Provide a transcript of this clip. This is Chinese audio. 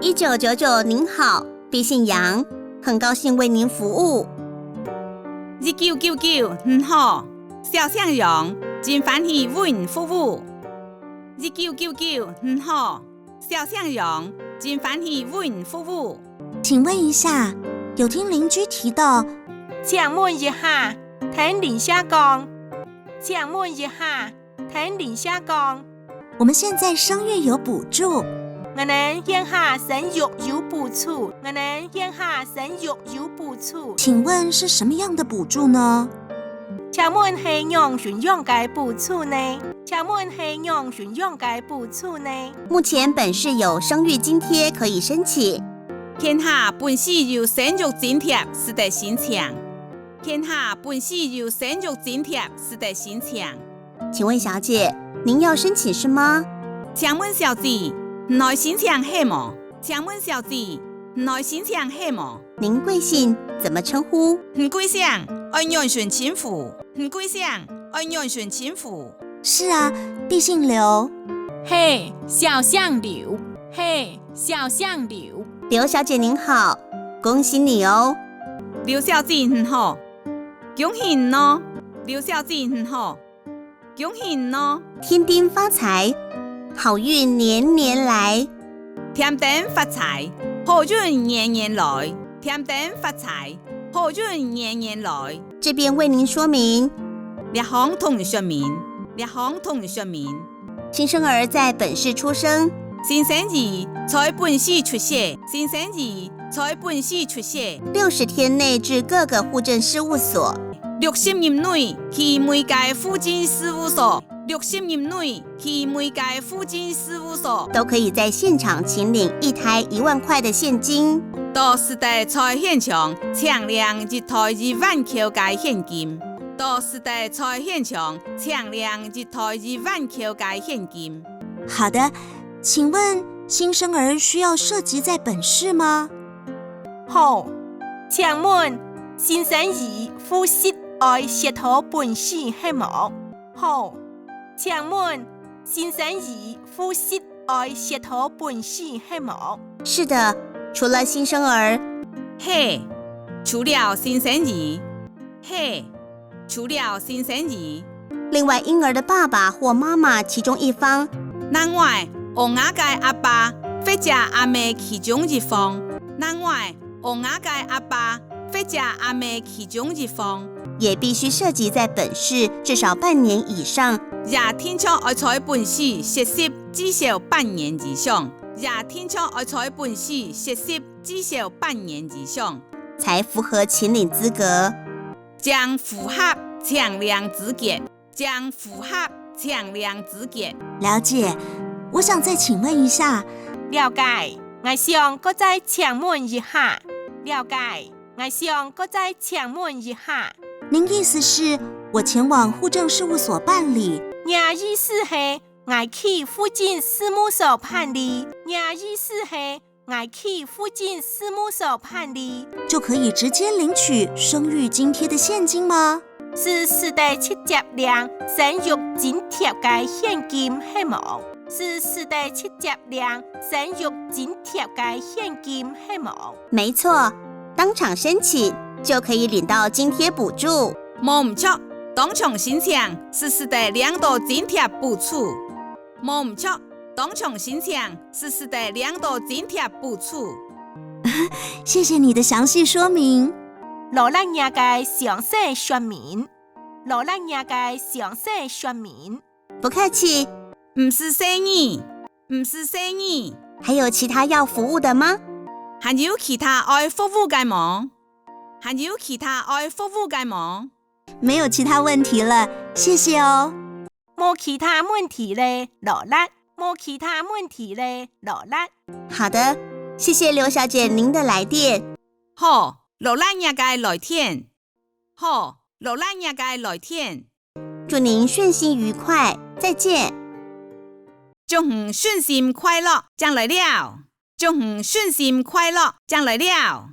1999您好，敝姓杨，很高兴为您服务。1999您好，小向阳，真欢喜为您服务。1999您好，小向阳，真欢喜为您服务。请问一下，有听邻居提到，请问一下，聽鄰舍講。請問一下，聽鄰舍講。我们现在声乐有补助，我們現下生育有補助，我們現下生育有補助。请问是什么样的补助呢？請問係養馴養嘅補助呢？請問係養馴養嘅補助呢？目前本市有生育津贴可以申请。天下本市有生育津貼是得申請。天下本市有生育津貼是得申請。请问小姐，您要申请是吗？請問小姐，來申請係麼？請問小姐，來申請係麼？您貴姓？怎麼稱呼？貴姓？愛養馴親父。貴姓？愛養馴親父。是啊，敝姓劉。嘿，小向柳，嘿，小向柳。刘小姐您好，恭喜你哦。劉小姐很好，恭喜你哦。劉小姐很好，恭喜你哦。添丁发财，好运年年来。添丁發財，好運年年來。添丁發財，好運年年來。这边为您说明，列項同說明，列項同說明。新生儿在本市出生，新生兒在本市出世，新生兒在本市出世。60天内至各个户政事务所。60日內去每間戶政事務所。60日內去每間戶政事務所。都可以在现场请领一台1萬塊的現金。到時代在現場請領一台2萬塊嘅現金。到時代在現場請領一台2萬塊嘅現金。好的，请问新生儿需要涉及在本市嗎？好，請問新生兒夫妻愛涉到本市係麼？好，請問新生兒夫妻愛涉到本市係麼？是的，除了新生兒，嘿，除了新生兒，嘿，除了新生兒。另外婴兒的爸爸或媽媽其中一方，另外婴兒嘅阿爸或者阿妹其中一方，另外婴兒嘅阿爸或者阿妹其中一方，也必須涉及在本市至少半年以上。也天窗愛在本市實習至少半年以上，也天窗愛在本市實習至少半年以上，才符合請領資格。將符合請領資格，將符合請領資格。了解，我想再請問一下，了解，我想再請問一下。了解，我想再請問一下。您意思是我前往戶政事務所辦理？我意思係我去戶政事務所辦理。我意思係我去戶政事務所辦理，就可以直接領取生育津貼的現金嗎？是世代直接領生育津貼嘅現金係冇？是世代直接領生育津貼嘅現金係冇？沒錯，當場申請就可以領到津貼補助。冇唔錯，當場申請是世代領到津貼補助。冇唔錯，當場申請是世代領到津貼補助。謝謝你的詳細說明。羅蘭亞嘅詳細說明，羅蘭亞嘅詳細說明。不客氣。唔是生意，唔是生意。還有其他要服務的嗎？還有其他愛服務嘅嗎？還有其他愛服務嘅嗎？沒有其他問題了，謝謝哦。冇其他問題咧，羅蘭。冇其他問題咧，羅蘭。好的，謝謝劉小姐您的來電。好，羅蘭也該來電。好，羅蘭也該來電。祝您順心愉快，再見。祝你順心快樂，將來了。祝你順心快樂，將來了。